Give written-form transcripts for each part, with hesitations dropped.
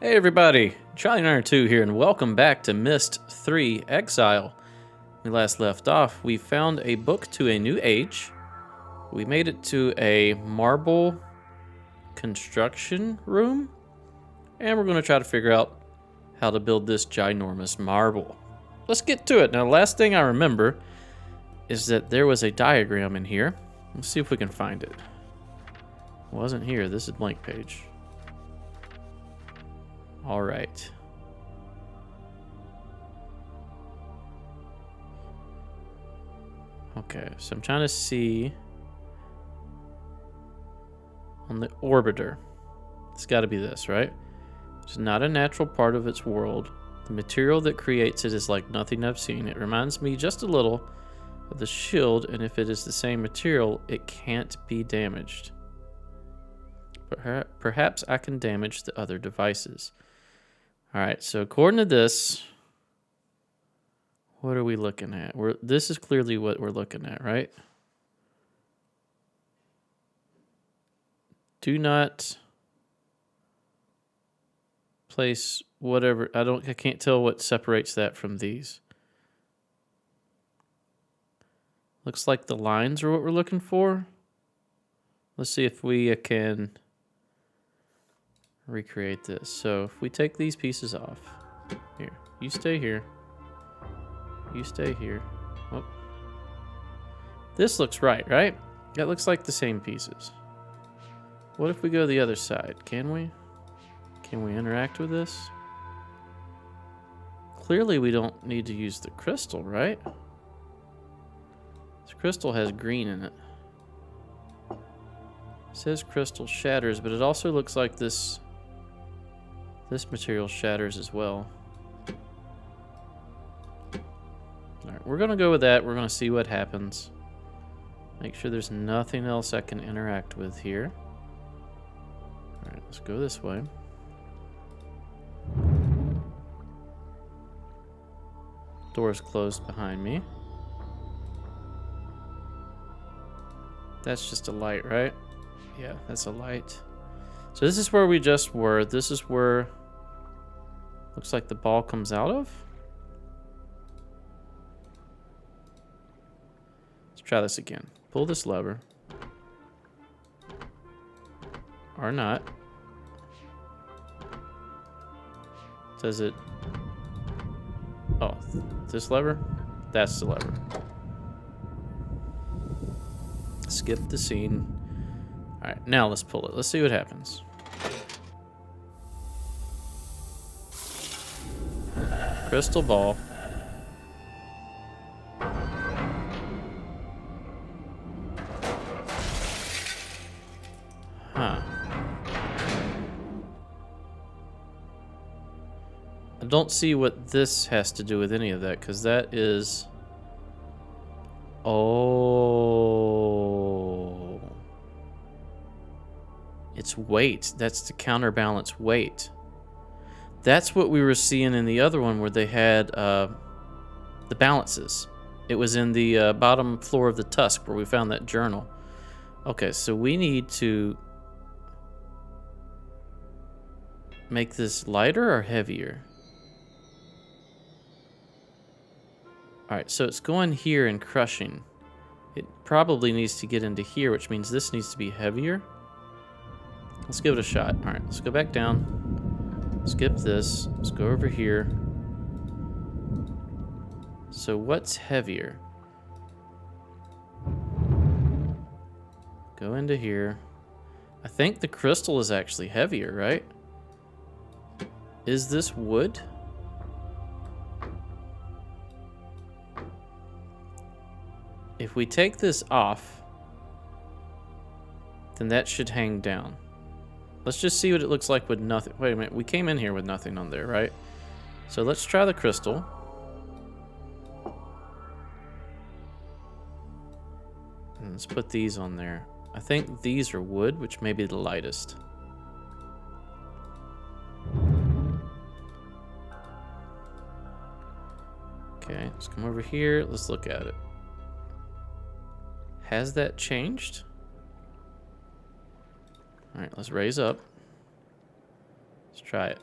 Hey everybody, Charlie902 here, and welcome back to Myst 3 Exile. When we last left off, we found a book to a new age. We made it to a marble construction room, and we're going to try to figure out how to build this ginormous marble. Let's get to it. Now, the last thing I remember is that there was a diagram in here. Let's see if we can find it. It wasn't here. This is blank page. All right. Okay, so I'm trying to see on the orbiter. It's got to be this, right? It's not a natural part of its world. The material that creates it is like nothing I've seen. It reminds me just a little of the shield, and if it is the same material, it can't be damaged. Perhaps I can damage the other devices. All right, so according to this, what are we looking at? This is clearly what we're looking at, right? Do not place whatever. I can't tell what separates that from these. Looks like the lines are what we're looking for. Let's see if we can recreate this. So if we take these pieces off, here, you stay here, you stay here. Oh. This looks right? That looks like the same pieces. What if we go the other side? Can we interact with this? Clearly we don't need to use the crystal, right? This crystal has green in it. It says crystal shatters, but it also looks like this material shatters as well. Alright, we're going to go with that. We're going to see what happens. Make sure there's nothing else I can interact with here. Alright, let's go this way. Door's closed behind me. That's just a light, right? Yeah, that's a light. So this is where we just were. This is where looks like the ball comes out of. Let's try this again. Pull this lever. Or not. Does it... Oh, this lever? That's the lever. Skip the scene. Alright, now let's pull it. Let's see what happens. Crystal ball. Huh. I don't see what this has to do with any of that, because that is... Oh... It's weight. That's to counterbalance weight. That's what we were seeing in the other one where they had the balances. It was in the bottom floor of the tusk where we found that journal. Okay, so we need to make this lighter or heavier? Alright, so it's going here and crushing. It probably needs to get into here, which means this needs to be heavier. Let's give it a shot. Alright, let's go back down. Skip this. Let's go over here. So what's heavier? Go into here. I think the crystal is actually heavier, right? Is this wood? If we take this off, then that should hang down. Let's just see what it looks like with nothing. Wait a minute, we came in here with nothing on there, right? So let's try the crystal. And let's put these on there. I think these are wood, which may be the lightest. Okay, let's come over here. Let's look at it. Has that changed? All right, let's raise up. Let's try it.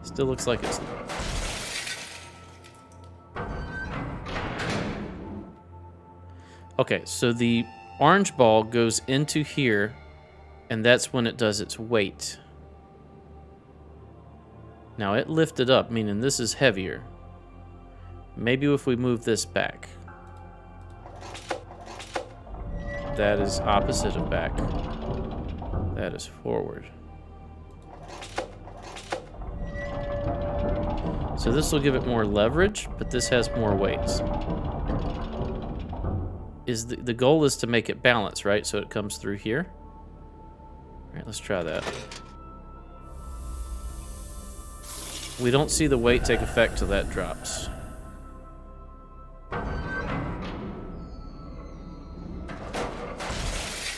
Still looks like it's... Okay, so the orange ball goes into here, and that's when it does its weight. Now it lifted up, meaning this is heavier. Maybe if we move this back. That is opposite of back. That is forward. So this will give it more leverage, but this has more weights. The goal is to make it balance, right? So it comes through here. All right, let's try that. We don't see the weight take effect till that drops.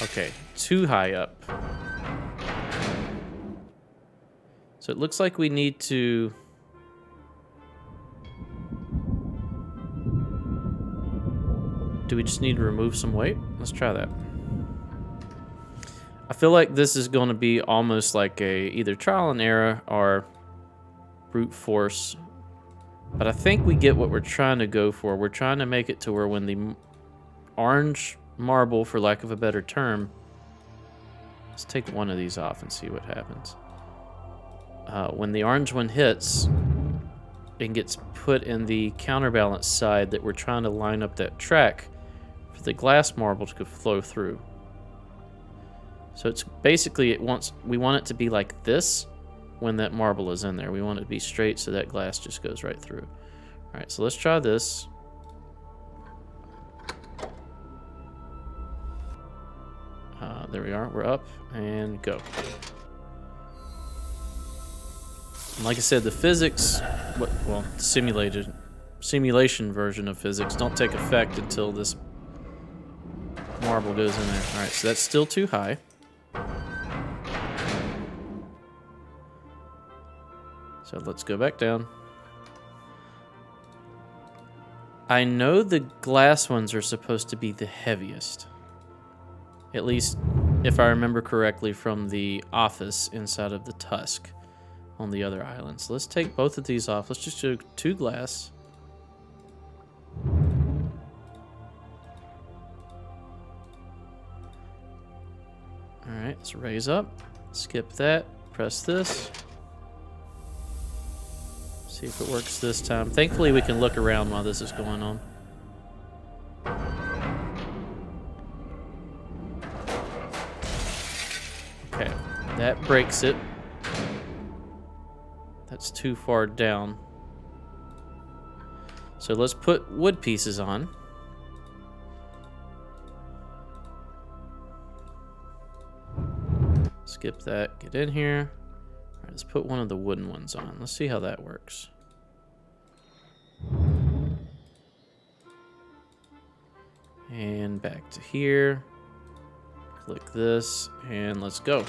Okay, too high up. So it looks like we need to... Do we just need to remove some weight? Let's try that. I feel like this is going to be almost like a either trial and error or brute force. But I think we get what we're trying to go for. We're trying to make it to where when the orange marble, for lack of a better term... Let's take one of these off and see what happens. When the orange one hits, it gets put in the counterbalance side that we're trying to line up that track for the glass marble to flow through. So it's basically we want it to be like this when that marble is in there. We want it to be straight so that glass just goes right through. All right, so let's try this. There we are. We're up and go. And like I said, the physics, well, simulation version of physics don't take effect until this marble goes in there. All right, so that's still too high. So let's go back down. I know the glass ones are supposed to be the heaviest. At least, if I remember correctly from the office inside of the Tusk on the other islands. So let's take both of these off. Let's just do 2 glass. Alright, let's raise up. Skip that. Press this. See if it works this time. Thankfully, we can look around while this is going on. Okay, that breaks it. That's too far down. So let's put wood pieces on. Skip that, get in here. All right, let's put one of the wooden ones on. Let's see how that works. And back to here. Click this, and let's go.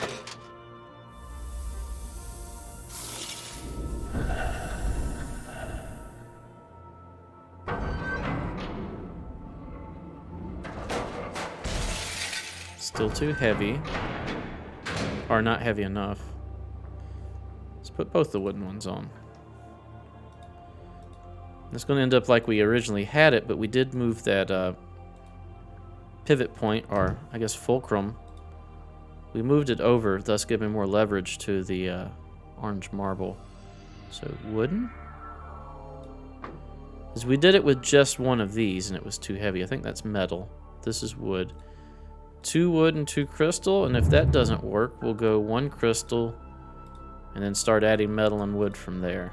Still too heavy. Or not heavy enough. Let's put both the wooden ones on. It's going to end up like we originally had it, but we did move that pivot point, or I guess fulcrum. We moved it over, thus giving more leverage to the orange marble. So wooden? Because we did it with just one of these and it was too heavy. I think that's metal. This is wood. 2 wood and 2 crystal, and if that doesn't work, we'll go 1 crystal and then start adding metal and wood from there.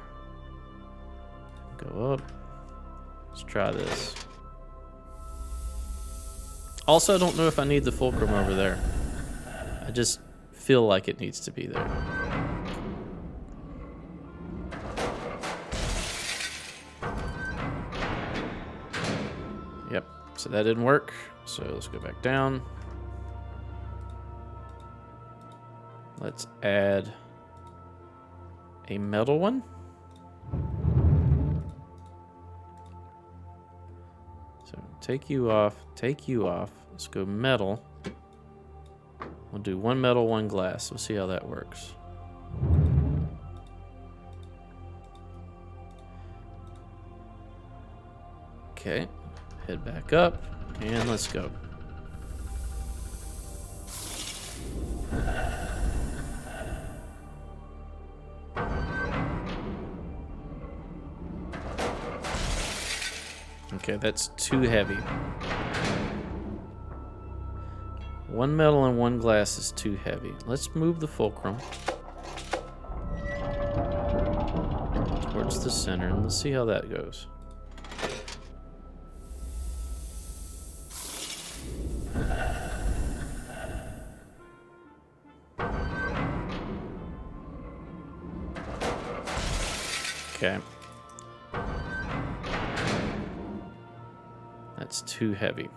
Go up. Let's try this. Also, I don't know if I need the fulcrum over there. I just feel like it needs to be there. Yep, so that didn't work. So let's go back down. Let's add a metal one. take you off, take you off. Let's go metal. We'll do one metal, one glass. We'll see how that works. Okay, head back up, and let's go. Okay, that's too heavy. One metal and one glass is too heavy. Let's move the fulcrum towards the center, and let's see how that goes. Okay. That's too heavy.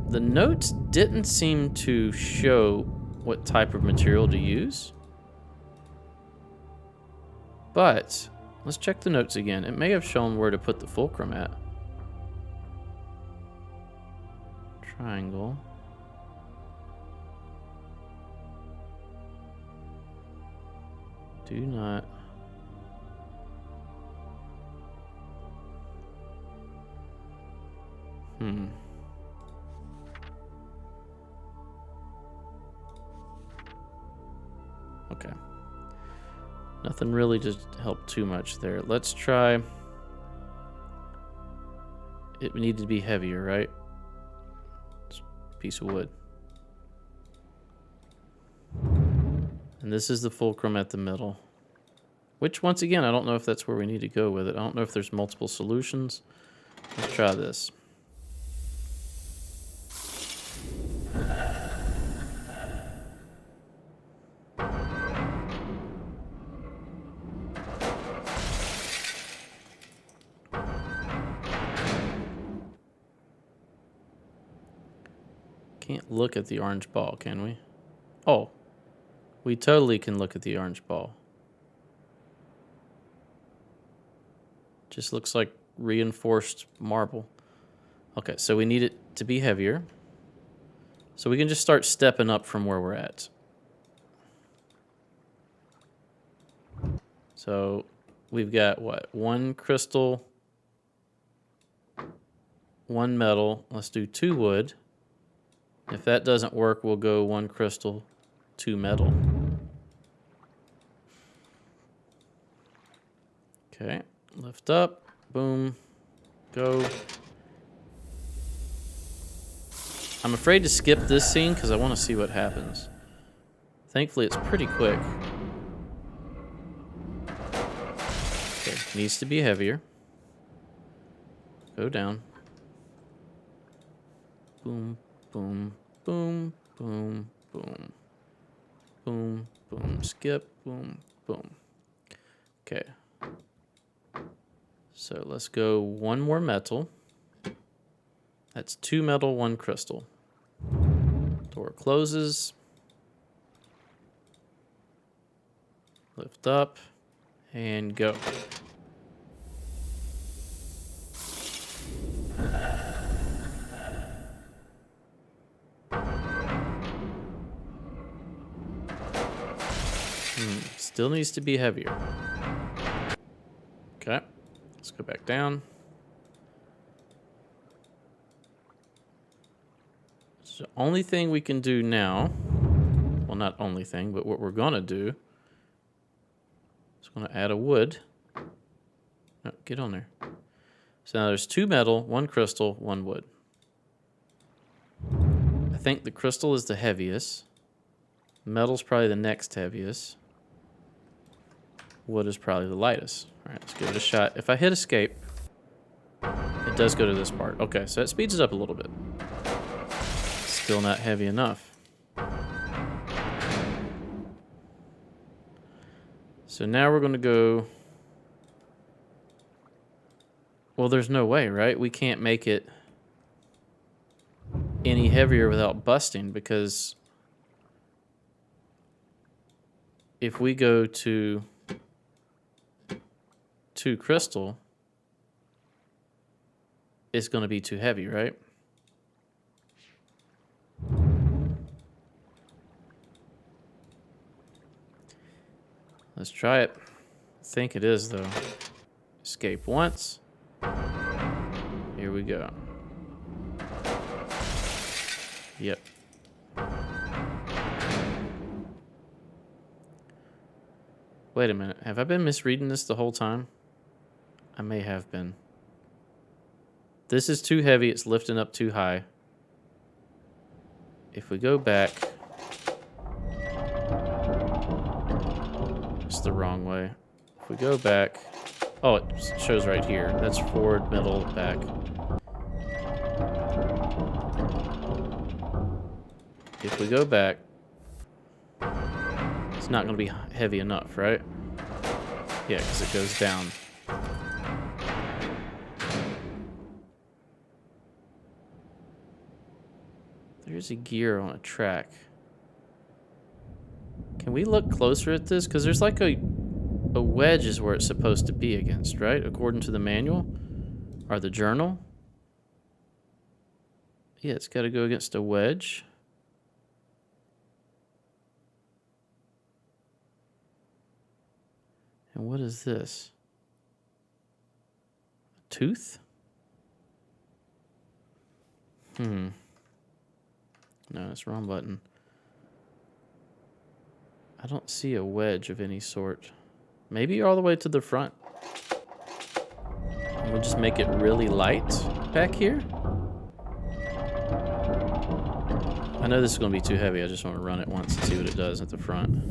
The notes didn't seem to show what type of material to use. But let's check the notes again. It may have shown where to put the fulcrum at. Triangle. Do not. Okay. Nothing really just helped too much there. Let's try. It needed to be heavier, right? It's a piece of wood. And this is the fulcrum at the middle. Which, once again, I don't know if that's where we need to go with it. I don't know if there's multiple solutions. Let's try this. Can't look at the orange ball, can we? Oh, we totally can look at the orange ball. Just looks like reinforced marble. Okay, so we need it to be heavier. So we can just start stepping up from where we're at. So we've got what? One crystal, one metal. Let's do 2 wood. If that doesn't work, we'll go 1 crystal, 2 metal. Okay, lift up, boom, go. I'm afraid to skip this scene because I want to see what happens. Thankfully, it's pretty quick. Okay, needs to be heavier. Go down. Boom. Boom, boom, boom, boom, boom, boom, skip, boom, boom. Okay. So let's go 1 more metal. That's 2 metal, 1 crystal. Door closes. Lift up and go. Still needs to be heavier. Okay, let's go back down. So the only thing we can do now, well, not only thing, but what we're gonna do is gonna add a wood. No, get on there. So now there's 2 metal, 1 crystal, 1 wood. I think the crystal is the heaviest. Metal's probably the next heaviest. Wood is probably the lightest. All right, let's give it a shot. If I hit escape, it does go to this part. Okay, so it speeds it up a little bit. Still not heavy enough. So now we're going to go... Well, there's no way, right? We can't make it any heavier without busting, because if we go to 2 crystal, it's going to be too heavy, right? Let's try it. I think it is, though. Escape once. Here we go. Yep. Wait a minute. Have I been misreading this the whole time? I may have been. This is too heavy. It's lifting up too high. If we go back... It's the wrong way. If we go back... Oh, it shows right here. That's forward, middle, back. If we go back... It's not going to be heavy enough, right? Yeah, because it goes down. There's a gear on a track. Can we look closer at this? Because there's like a wedge is where it's supposed to be against, right? According to the manual or the journal. Yeah, it's got to go against a wedge. And what is this? A tooth? No, that's the wrong button. I don't see a wedge of any sort. Maybe all the way to the front. And we'll just make it really light back here. I know this is going to be too heavy. I just want to run it once and see what it does at the front.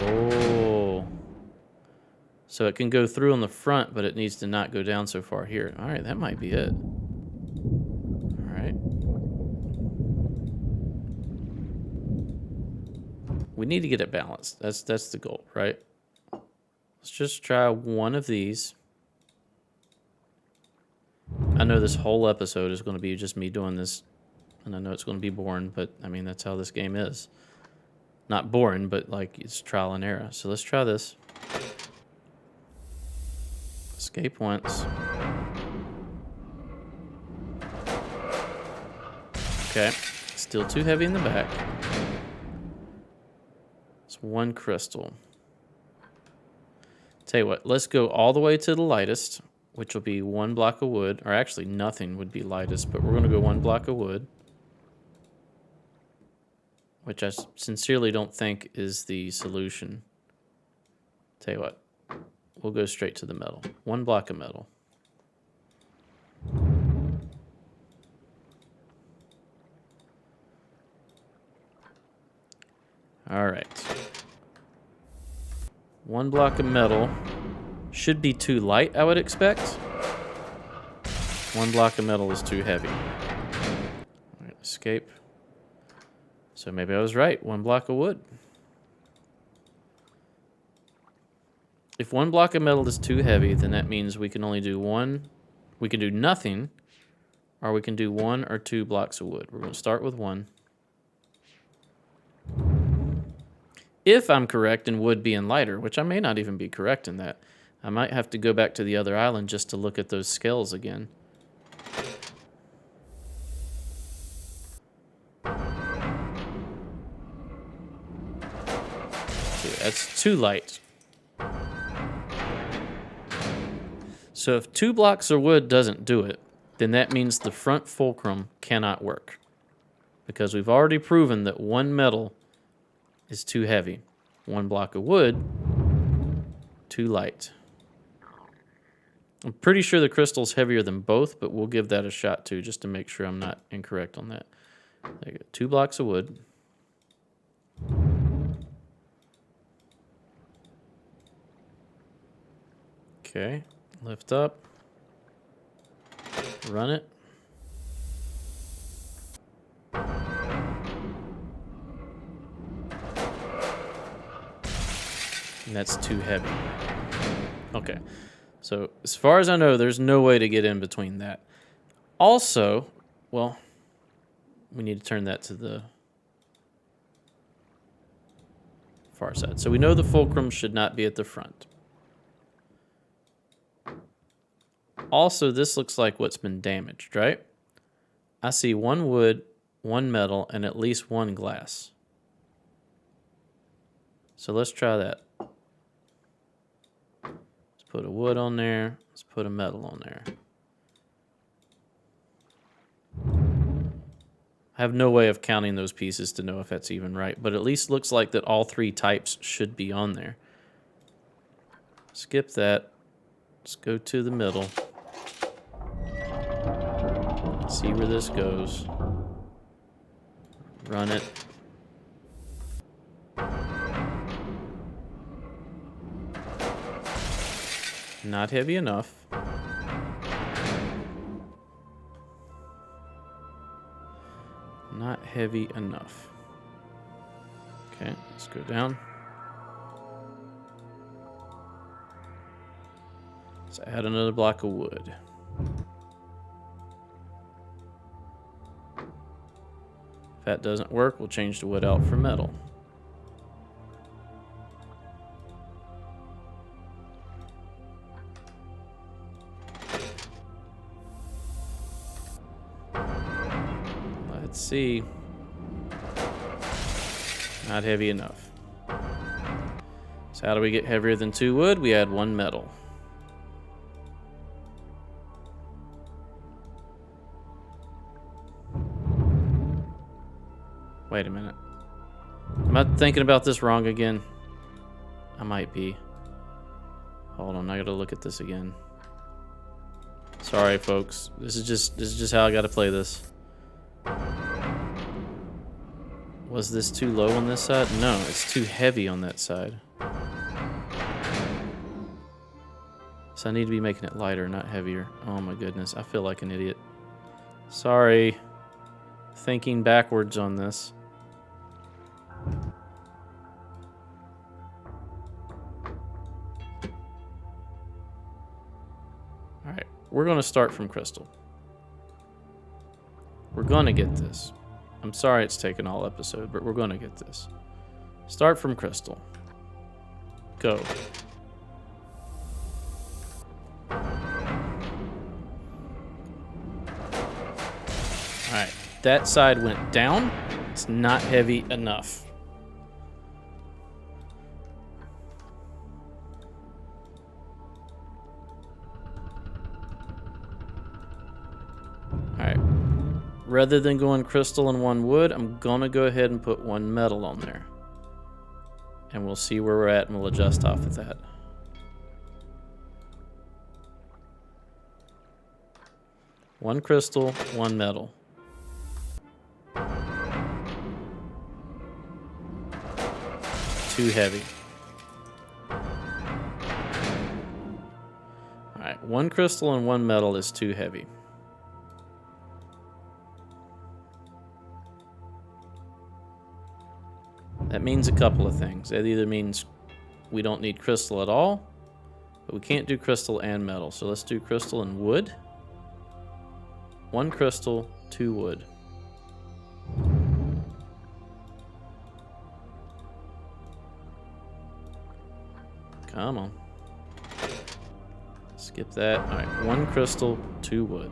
Oh. So it can go through on the front, but it needs to not go down so far here. All right, that might be it. All right. We need to get it balanced. That's the goal, right? Let's just try one of these. I know this whole episode is going to be just me doing this, and I know it's going to be boring, but I mean, that's how this game is. Not boring, but like it's trial and error. So let's try this. Escape once. Okay, still too heavy in the back. It's 1 crystal. Tell you what, let's go all the way to the lightest, which will be 1 block of wood. Or actually, nothing would be lightest, but we're going to go 1 block of wood. Which I sincerely don't think is the solution. Tell you what, we'll go straight to the metal. 1 block of metal. All right. 1 block of metal should be too light, I would expect. 1 block of metal is too heavy. All right, escape. So maybe I was right. 1 block of wood. If 1 block of metal is too heavy, then that means we can only do 1. We can do nothing, or we can do 1 or 2 blocks of wood. We're going to start with 1. If I'm correct in wood being lighter, which I may not even be correct in that. I might have to go back to the other island just to look at those scales again. That's too light. So if 2 blocks of wood doesn't do it, then that means the front fulcrum cannot work. Because we've already proven that 1 metal is too heavy. 1 block of wood, too light. I'm pretty sure the crystal's heavier than both, but we'll give that a shot too, just to make sure I'm not incorrect on that. There you go. 2 blocks of wood. Okay, lift up, run it. And that's too heavy. Okay, so as far as I know, there's no way to get in between that. Also, well, we need to turn that to the far side. So we know the fulcrum should not be at the front. Also, this looks like what's been damaged, right? I see one wood, one metal, and at least one glass. So let's try that. Let's put a wood on there. Let's put a metal on there. I have no way of counting those pieces to know if that's even right, but at least looks like that all three types should be on there. Skip that. Let's go to the middle. See where this goes. Run it. Not heavy enough. Not heavy enough. Okay, let's go down. Let's add another block of wood. If that doesn't work, we'll change the wood out for metal. Let's see. Not heavy enough. So how do we get heavier than 2 wood? We add 1 metal. Wait a minute. Am I thinking about this wrong again? I might be. Hold on, I gotta look at this again. Sorry, folks. This is just how I gotta play this. Was this too low on this side? No, it's too heavy on that side. So I need to be making it lighter, not heavier. Oh my goodness, I feel like an idiot. Sorry. Thinking backwards on this. Alright, we're going to start from crystal. We're going to get this. I'm sorry it's taken all episode, but we're going to get this. Start from crystal. Go. Alright, that side went down. It's not heavy enough. Alright, rather than going crystal and 1 wood, I'm going to go ahead and put 1 metal on there. And we'll see where we're at and we'll adjust off of that. One crystal, 1 metal. Too heavy. Alright, 1 crystal and 1 metal is too heavy. That means a couple of things. It either means we don't need crystal at all, but we can't do crystal and metal. So let's do crystal and wood. 1 crystal, 2 wood. Come on. Skip that. Alright, 1 crystal, 2 wood.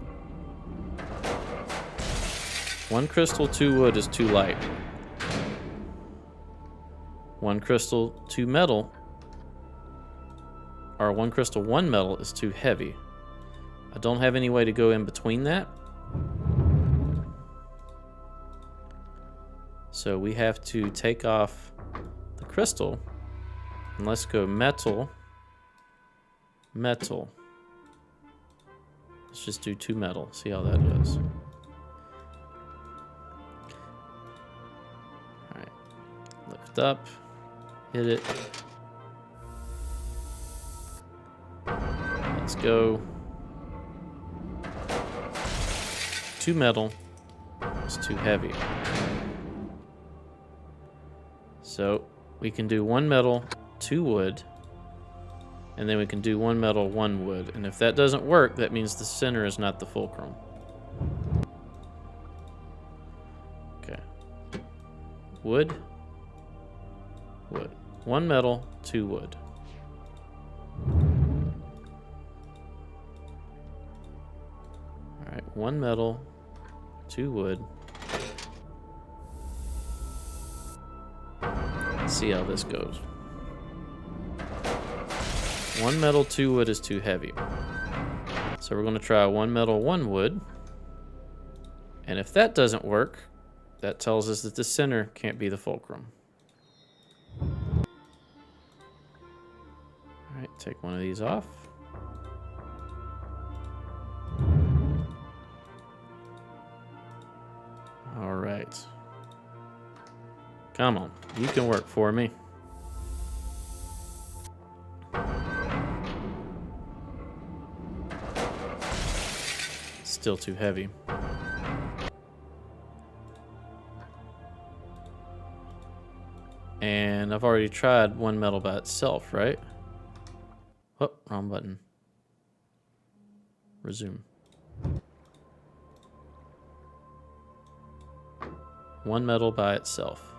1 crystal, 2 wood is too light. 1 crystal, 2 metal, or 1 crystal, 1 metal is too heavy. I don't have any way to go in between that. So we have to take off the crystal, and let's go metal, metal. Let's just do 2 metal, see how that goes. Alright, lift up. Hit it. Let's go. 2 metal. It's too heavy. So we can do 1 metal, 2 wood, and then we can do 1 metal, 1 wood. And if that doesn't work, that means the center is not the fulcrum. Wood. Wood. 1 metal, 2 wood. Alright, 1 metal, 2 wood. Let's see how this goes. 1 metal, 2 wood is too heavy. So we're going to try 1 metal, 1 wood. And if that doesn't work, that tells us that the center can't be the fulcrum. Alright, take one of these off. Alright. Come on, you can work for me. Still too heavy. And I've already tried 1 metal by itself, right? Oh, wrong button. Resume. 1 metal by itself.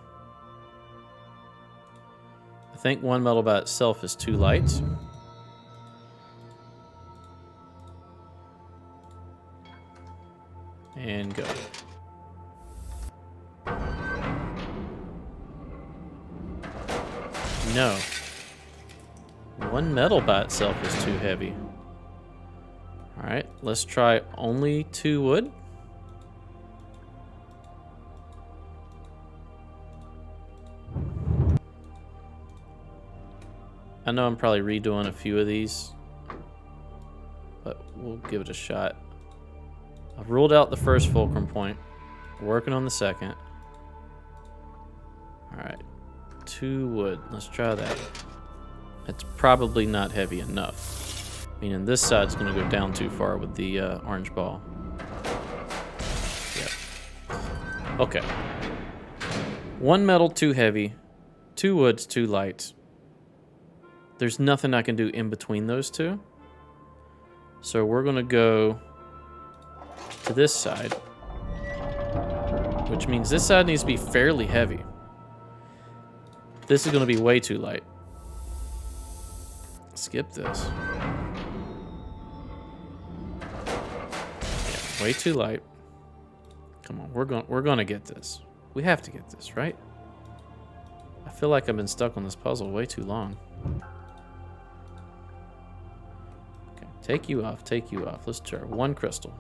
I think 1 metal by itself is too light. And go. No. 1 metal by itself is too heavy. Alright, let's try only 2 wood. I know I'm probably redoing a few of these, but we'll give it a shot. I've ruled out the first fulcrum point. Working on the second. Alright. 2 wood. Let's try that. It's probably not heavy enough. Meaning this side's going to go down too far with the orange ball. Yep. Okay. 1 metal too heavy. 2 wood's too light. There's nothing I can do in between those two. So we're going to go to this side, which means this side needs to be fairly heavy. This is going to be way too light. Skip this. Yeah, way too light. Come on, we're going to get this. We have to get this, right? I feel like I've been stuck on this puzzle way too long. Okay, take you off, take you off. Let's try 1 crystal.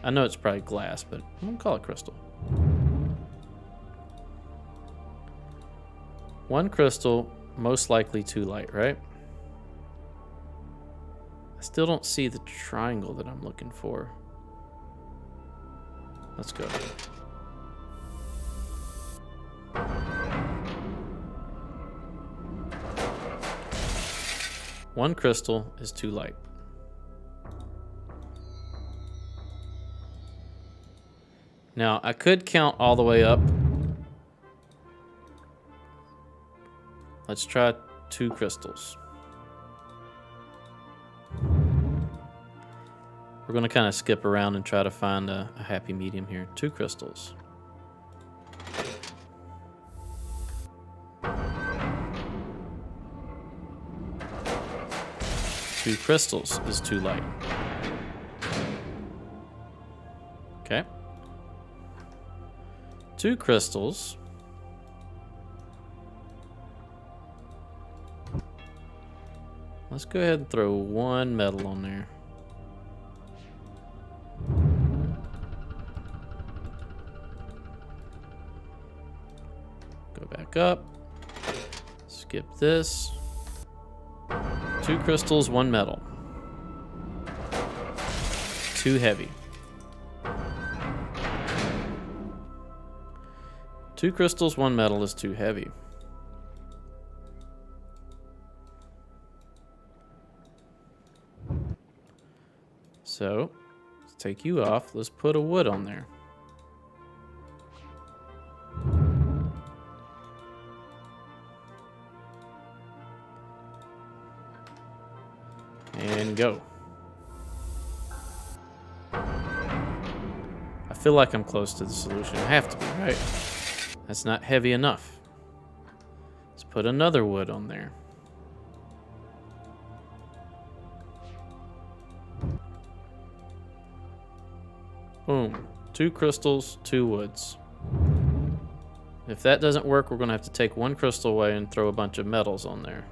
I know it's probably glass, but I'm gonna call it crystal. 1 crystal, most likely too light, right? I still don't see the triangle that I'm looking for. Let's go. One crystal is too light. Now, I could count all the way up. Let's try 2 crystals. We're going to kind of skip around and try to find a happy medium here. 2 crystals. Two crystals is too light. Okay. 2 crystals. Let's go ahead and throw 1 metal on there. Go back up. Skip this. 2 crystals, 1 metal. Too heavy. 2 crystals, 1 metal is too heavy. So, let's take you off. Let's put a wood on there. And go. I feel like I'm close to the solution. I have to be, right? That's not heavy enough. Let's put another wood on there. Boom. 2 crystals, 2 woods. If that doesn't work, we're going to have to take 1 crystal away and throw a bunch of metals on there.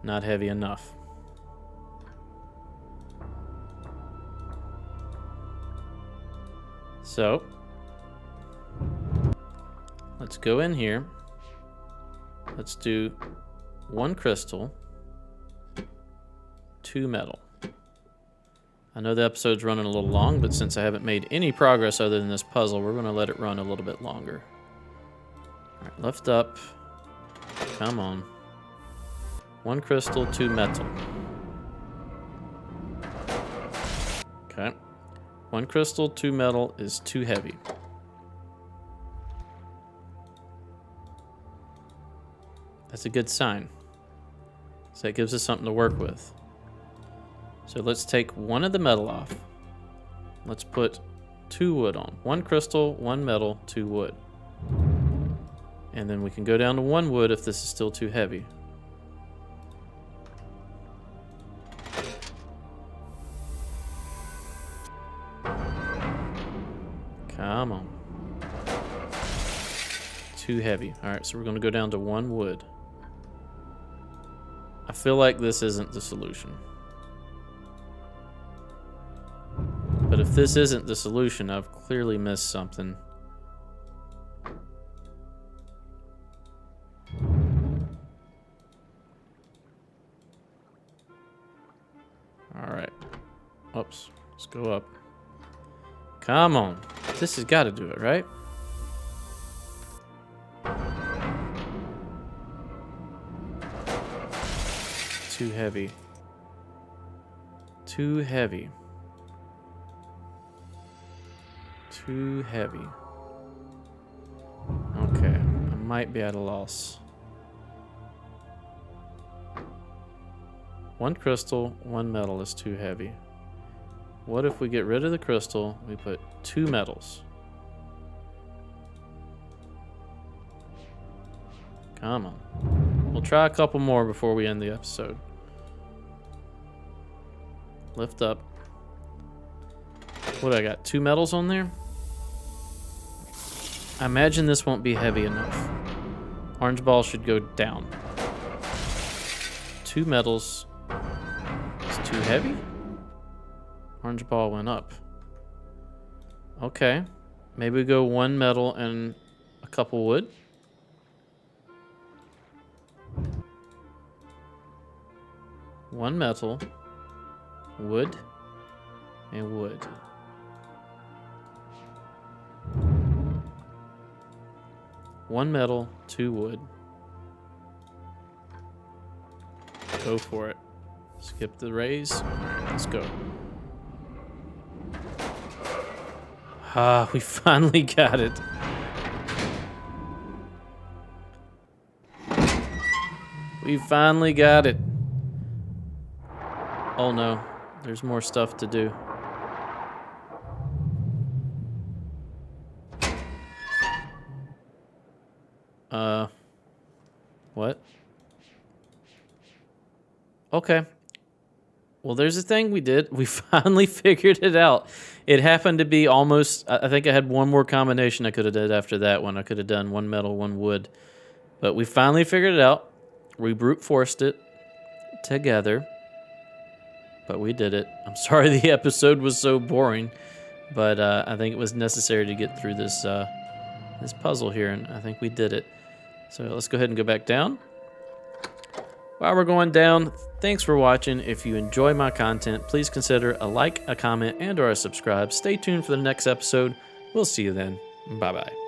Not heavy enough. So, let's go in here. Let's do 1 crystal, 2 metal. I know the episode's running a little long, but since I haven't made any progress other than this puzzle, we're going to let it run a little bit longer. All right, lift up. Come on. 1 crystal, 2 metal. Okay. 1 crystal, 2 metal is too heavy. That's a good sign. So that gives us something to work with. So let's take 1 of the metal off. Let's put 2 wood on. 1 crystal, 1 metal, 2 wood. And then we can go down to 1 wood if this is still too heavy. Come on. Too heavy. All right, so we're going to go down to 1 wood. I feel like this isn't the solution. But if this isn't the solution, I've clearly missed something. All right. Oops. Let's go up. Come on. This has got to do it, right? Too heavy. Too heavy. Too heavy. Okay, I might be at a loss. 1 crystal, 1 metal is too heavy. What if we get rid of the crystal, we put 2 metals? Come on. We'll try a couple more before we end the episode. Lift up. What do I got? 2 metals on there? I imagine this won't be heavy enough. Orange ball should go down. 2 metals. It's too heavy? Orange ball went up. Okay. Maybe we go 1 metal and a couple wood. One metal, wood, and wood. One metal, 2 wood. Go for it. Skip the raise. All right, let's go. Ah, we finally got it. We finally got it. Oh no, there's more stuff to do. What? Okay. Well, there's a thing we did. We finally figured it out. It happened to be almost, I think I had one more combination I could have did after that one. I could have done 1 metal, 1 wood. But we finally figured it out. We brute forced it together. But we did it. I'm sorry the episode was so boring. But I think it was necessary to get through this this puzzle here. And I think we did it. So let's go ahead and go back down. While we're going down, thanks for watching. If you enjoy my content, please consider a like, a comment, and or a subscribe. Stay tuned for the next episode. We'll see you then. Bye-bye.